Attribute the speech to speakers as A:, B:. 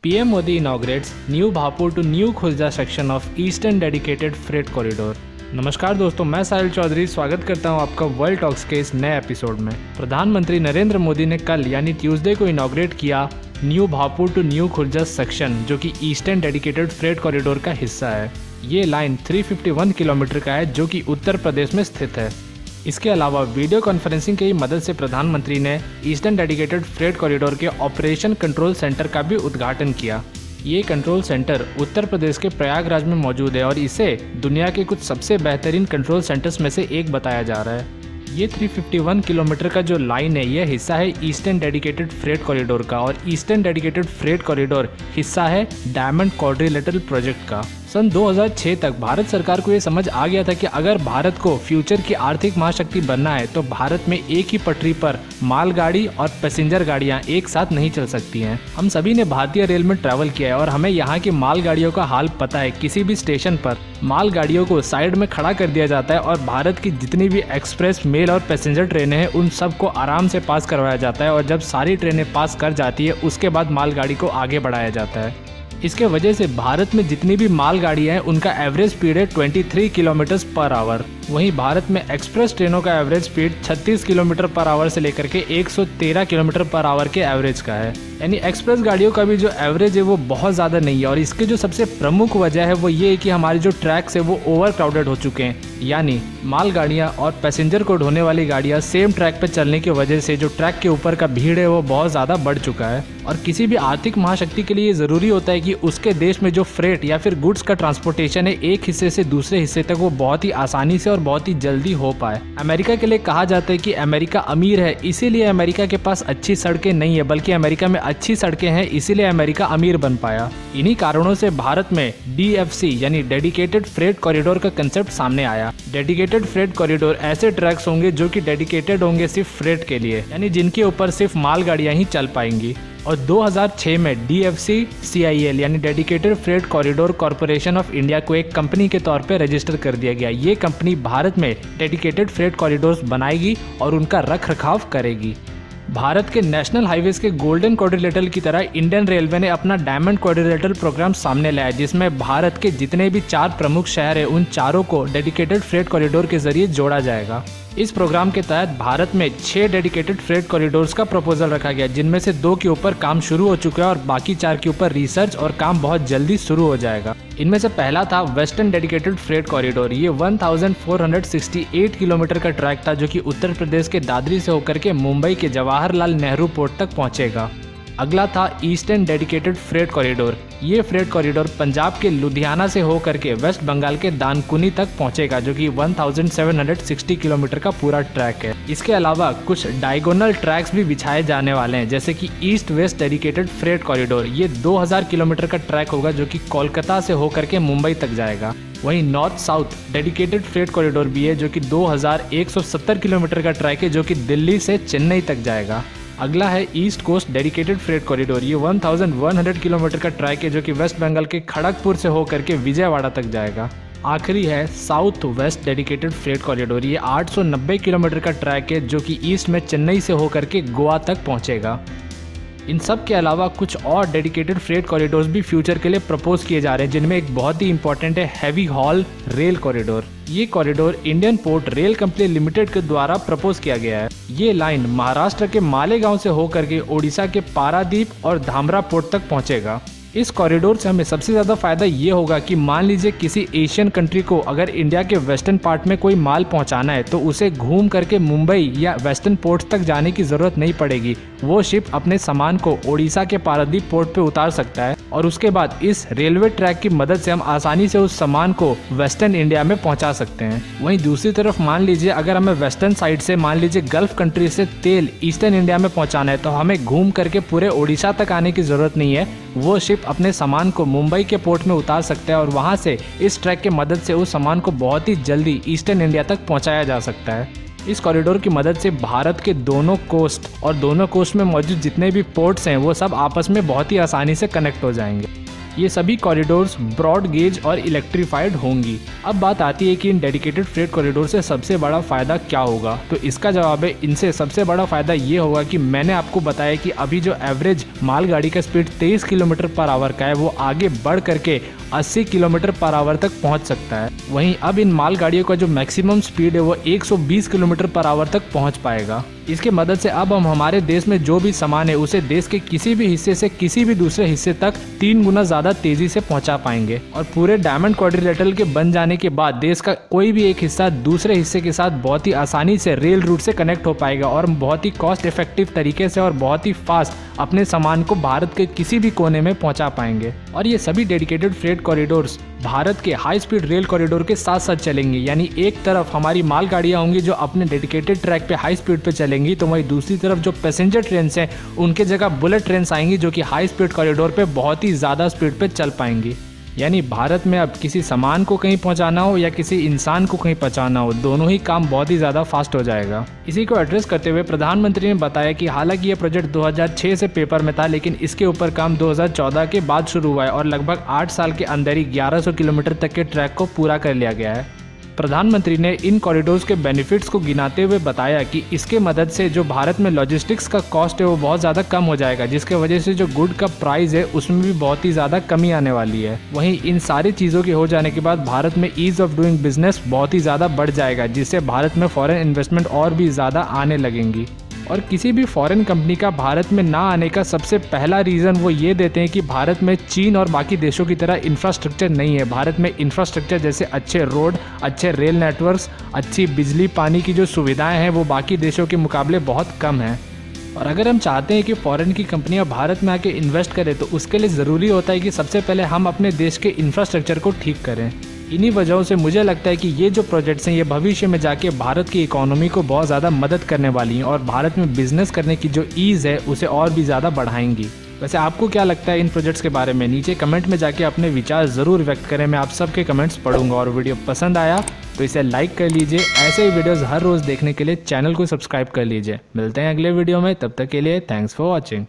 A: PM Modi inaugurates New Bhapur to New Khurja section of Eastern Dedicated Freight Corridor। नमस्कार दोस्तों, मैं साहिल चौधरी स्वागत करता हूं आपका वर्ल्ड टॉक्स के इस नए एपिसोड में। प्रधानमंत्री नरेंद्र मोदी ने कल यानी ट्यूसडे को इनॉग्रेट किया new Bhaupur to new Khurja section, जो कि ईस्टर्न डेडिकेटेड फ्रेट कॉरिडोर का हिस्सा है। ये लाइन 351 किलोमीटर का है, जो कि उत्तर प्रदेश में स्थित है। इसके अलावा वीडियो कॉन्फ्रेंसिंग की मदद से प्रधानमंत्री ने ईस्टर्न डेडिकेटेड फ्रेट कॉरिडोर के ऑपरेशन कंट्रोल सेंटर का भी उद्घाटन किया। ये कंट्रोल सेंटर उत्तर प्रदेश के प्रयागराज में मौजूद है और इसे दुनिया के कुछ सबसे बेहतरीन कंट्रोल सेंटर्स में से एक बताया जा रहा है। ये 351 किलोमीटर का जो लाइन है, यह हिस्सा है ईस्टर्न डेडिकेटेड फ्रेट कॉरिडोर का, और ईस्टर्न डेडिकेटेड फ्रेट कॉरिडोर हिस्सा है डायमंड क्वाड्रिलेटरल प्रोजेक्ट का। सन 2006 तक भारत सरकार को ये समझ आ गया था कि अगर भारत को फ्यूचर की आर्थिक महाशक्ति बनना है तो भारत में एक ही पटरी पर मालगाड़ी और पैसेंजर गाड़ियां एक साथ नहीं चल सकती हैं। हम सभी ने भारतीय रेल में ट्रैवल किया है और हमें यहाँ की मालगाड़ियों का हाल पता है। किसी भी स्टेशन पर मालगाड़ियों को साइड में खड़ा कर दिया जाता है और भारत की जितनी भी एक्सप्रेस, मेल और पैसेंजर ट्रेनें हैं उन सबको आराम से पास करवाया जाता है, और जब सारी ट्रेनें पास कर जाती है उसके बाद मालगाड़ी को आगे बढ़ाया जाता है। इसके वजह से भारत में जितनी भी मालगाड़ियाँ हैं उनका एवरेज स्पीड है 23 किलोमीटर पर आवर। वहीं भारत में एक्सप्रेस ट्रेनों का average speed 36 kilometre per hour से लेकर के 113 किलोमीटर पर आवर के एवरेज का है। यानी एक्सप्रेस गाड़ियों का भी जो एवरेज है वो बहुत ज़्यादा नहीं है, और इसके जो सबसे प्रमुख वजह है वो ये है कि हमारे जो ट्रैक्स है वो ओवर क्राउडेड हो चुके हैं। यानी मालगाड़ियाँ और पैसेंजर को ढोने वाली गाड़ियाँ सेम ट्रैक पर चलने की वजह से जो ट्रैक के ऊपर का भीड़ है वो बहुत ज़्यादा बढ़ चुका है। और किसी भी आर्थिक महाशक्ति के लिए ये ज़रूरी होता है कि उसके देश में जो फ्रेट या फिर गुड्स का ट्रांसपोर्टेशन है एक हिस्से से दूसरे हिस्से तक वो बहुत ही आसानी से और बहुत ही जल्दी हो पाए। अमेरिका के लिए कहा जाता है कि अमेरिका अमीर है, इसीलिए अमेरिका के पास अच्छी सड़कें नहीं है, बल्कि अमेरिका में अच्छी सड़कें हैं, इसीलिए अमेरिका अमीर बन पाया। इन्हीं कारणों से भारत में DFC यानी डेडिकेटेड फ्रेट कॉरिडोर का कंसेप्ट सामने आया। डेडिकेटेड फ्रेट कॉरिडोर ऐसे ट्रैक्स होंगे जो कि डेडिकेटेड होंगे सिर्फ फ्रेट के लिए, यानी जिनके ऊपर सिर्फ मालगाड़ियां ही चल पाएंगी। और 2006 में DFC-CIL यानी dedicated freight corridor corporation of India को एक कंपनी के तौर पे रजिस्टर कर दिया गया। ये कंपनी भारत में डेडिकेटेड फ्रेट कॉरिडोर्स बनाएगी और उनका रख रखाव करेगी। भारत के नेशनल हाईवेज के गोल्डन क्वाड्रिलेटरल की तरह इंडियन रेलवे ने अपना डायमंड क्वाड्रिलेटरल प्रोग्राम सामने लाया, जिसमें भारत के जितने भी 4 प्रमुख शहर हैं उन चारों को डेडिकेटेड फ्रेट कॉरिडोर के जरिए जोड़ा जाएगा। इस प्रोग्राम के तहत भारत में 6 डेडिकेटेड फ्रेट कॉरिडोर्स का प्रपोजल रखा गया, जिनमें से 2 के ऊपर काम शुरू हो चुका है और बाकी 4 के ऊपर रिसर्च और काम बहुत जल्दी शुरू हो जाएगा। इनमें से पहला था वेस्टर्न डेडिकेटेड फ्रेट कॉरिडोर। ये 1468 किलोमीटर का ट्रैक था, जो कि उत्तर प्रदेश के दादरी से होकर के मुंबई के जवाहरलाल नेहरू पोर्ट तक पहुंचेगा। अगला था ईस्टर्न डेडिकेटेड फ्रेट कॉरिडोर। ये फ्रेट कॉरिडोर पंजाब के लुधियाना से होकर के वेस्ट बंगाल के दानकुनी तक पहुंचेगा, जो कि 1760 किलोमीटर का पूरा ट्रैक है। इसके अलावा कुछ डायगोनल ट्रैक्स भी बिछाए जाने वाले हैं, जैसे कि east west dedicated freight corridor. ये 2000 किलोमीटर का ट्रैक होगा, जो कि कोलकाता से होकर के मुंबई तक जाएगा। वहीं north south dedicated freight corridor भी है, जो कि 2170 किलोमीटर का ट्रैक है, जो कि दिल्ली से चेन्नई तक जाएगा। अगला है east coast dedicated freight corridor. ये 1100 किलोमीटर का ट्रैक है, जो कि वेस्ट बंगाल के खड़गपुर से होकर के विजयवाड़ा तक जाएगा। आखिरी है south west dedicated freight corridor. ये 890 किलोमीटर का ट्रैक है, जो कि ईस्ट में चेन्नई से होकर के गोवा तक पहुंचेगा। इन सब के अलावा कुछ और डेडिकेटेड फ्रेट कॉरिडोर्स भी फ्यूचर के लिए प्रपोज किए जा रहे हैं, जिनमें एक बहुत ही इंपॉर्टेंट है हैवी हॉल रेल कॉरिडोर। ये corridor Indian port rail company limited के द्वारा प्रपोज किया गया है। ये लाइन महाराष्ट्र के मालेगांव से होकर के ओडिशा के पारादीप और धामरा पोर्ट तक पहुंचेगा। इस कॉरिडोर से हमें सबसे ज़्यादा फायदा ये होगा कि मान लीजिए किसी एशियन कंट्री को अगर इंडिया के वेस्टर्न पार्ट में कोई माल पहुंचाना है तो उसे घूम करके मुंबई या वेस्टर्न पोर्ट तक जाने की ज़रूरत नहीं पड़ेगी। वो शिप अपने सामान को ओडिशा के पारादीप पोर्ट पे उतार सकता है और उसके बाद इस रेलवे ट्रैक की मदद से हम आसानी से उस सामान को वेस्टर्न इंडिया में पहुंचा सकते हैं। वहीं दूसरी तरफ मान लीजिए अगर हमें वेस्टर्न साइड से मान लीजिए गल्फ कंट्री से तेल ईस्टर्न इंडिया में पहुंचाना है तो हमें घूम करके पूरे ओडिशा तक आने की ज़रूरत नहीं है। वो शिप अपने सामान को मुंबई के पोर्ट में उतार सकता है और वहां से इस ट्रैक की मदद से उस सामान को बहुत ही जल्दी ईस्टर्न इंडिया तक पहुंचाया जा सकता है। इस कॉरिडोर की मदद से भारत के दोनों कोस्ट और दोनों कोस्ट में मौजूद जितने भी पोर्ट्स हैं वो सब आपस में बहुत ही आसानी से कनेक्ट हो जाएंगे। ये सभी कॉरिडोर्स ब्रॉड गेज और इलेक्ट्रीफाइड होंगी। अब बात आती है कि इन डेडिकेटेड फ्रेट कॉरिडोर से सबसे बड़ा फायदा क्या होगा। तो इसका जवाब है, इनसे सबसे बड़ा फायदा ये होगा कि मैंने आपको बताया कि अभी जो एवरेज मालगाड़ी का स्पीड 23 किलोमीटर पर आवर का है, वो आगे बढ़ करके 80 किलोमीटर पर आवर तक पहुंच सकता है। वहीं अब इन मालगाड़ियों का जो मैक्सिमम स्पीड है वो 120 किलोमीटर पर आवर तक पहुंच पाएगा। इसके मदद से अब हम हमारे देश में जो भी सामान है उसे देश के किसी भी हिस्से से किसी भी दूसरे हिस्से तक 3 गुना ज्यादा तेजी से पहुंचा पाएंगे। और पूरे डायमंड क्वाड्रिलेटरल के बन जाने के बाद देश का कोई भी एक हिस्सा दूसरे हिस्से के साथ बहुत ही आसानी से रेल रूट से कनेक्ट हो पाएगा और बहुत ही कॉस्ट इफेक्टिव तरीके से और बहुत ही फास्ट अपने सामान को भारत के किसी भी कोने में पहुंचा पाएंगे। और ये सभी डेडिकेटेड फ्रेट कॉरिडोर्स भारत के हाई स्पीड रेल कॉरिडोर के साथ साथ चलेंगे। यानी एक तरफ हमारी मालगाड़ियां होंगी जो अपने डेडिकेटेड ट्रैक पे हाई स्पीड पे चलेंगी, तो वहीं दूसरी तरफ जो पैसेंजर ट्रेन हैं उनके जगह बुलेट ट्रेन आएंगी जो कि हाई स्पीड कॉरिडोर पे बहुत ही ज़्यादा स्पीड पे चल पाएंगी। यानी भारत में अब किसी सामान को कहीं पहुंचाना हो या किसी इंसान को कहीं पहुंचाना हो, दोनों ही काम बहुत ही ज़्यादा फास्ट हो जाएगा। इसी को एड्रेस करते हुए प्रधानमंत्री ने बताया कि हालांकि ये प्रोजेक्ट 2006 से पेपर में था, लेकिन इसके ऊपर काम 2014 के बाद शुरू हुआ है और लगभग 8 साल के अंदर ही 1100 किलोमीटर तक के ट्रैक को पूरा कर लिया गया है। प्रधानमंत्री ने इन कॉरिडोर्स के बेनिफिट्स को गिनाते हुए बताया कि इसके मदद से जो भारत में लॉजिस्टिक्स का कॉस्ट है वो बहुत ज़्यादा कम हो जाएगा, जिसके वजह से जो गुड का प्राइस है उसमें भी बहुत ही ज़्यादा कमी आने वाली है। वहीं इन सारी चीज़ों के हो जाने के बाद भारत में ईज़ ऑफ डूइंग बिजनेस बहुत ही ज़्यादा बढ़ जाएगा, जिससे भारत में फॉरेन इन्वेस्टमेंट और भी ज़्यादा आने लगेंगी। और किसी भी फॉरेन कंपनी का भारत में ना आने का सबसे पहला रीज़न वो ये देते हैं कि भारत में चीन और बाकी देशों की तरह इंफ्रास्ट्रक्चर नहीं है। भारत में इंफ्रास्ट्रक्चर जैसे अच्छे रोड, अच्छे रेल नेटवर्क्स, अच्छी बिजली पानी की जो सुविधाएं हैं वो बाकी देशों के मुकाबले बहुत कम हैं। और अगर हम चाहते हैं कि फॉरेन की कंपनियां भारत में आके इन्वेस्ट करें तो उसके लिए ज़रूरी होता है कि सबसे पहले हम अपने देश के इंफ्रास्ट्रक्चर को ठीक करें। इन्हीं वजहों से मुझे लगता है कि ये जो प्रोजेक्ट्स हैं ये भविष्य में जाके भारत की इकोनॉमी को बहुत ज़्यादा मदद करने वाली हैं और भारत में बिजनेस करने की जो ईज़ है उसे और भी ज़्यादा बढ़ाएंगी। वैसे आपको क्या लगता है इन प्रोजेक्ट्स के बारे में? नीचे कमेंट में जाके अपने विचार ज़रूर व्यक्त करें, मैं आप सबके कमेंट्स पढ़ूंगा। और वीडियो पसंद आया तो इसे लाइक कर लीजिए। ऐसे ही वीडियोज़ हर रोज़ देखने के लिए चैनल को सब्सक्राइब कर लीजिए। मिलते हैं अगले वीडियो में, तब तक के लिए थैंक्स फॉर वॉचिंग।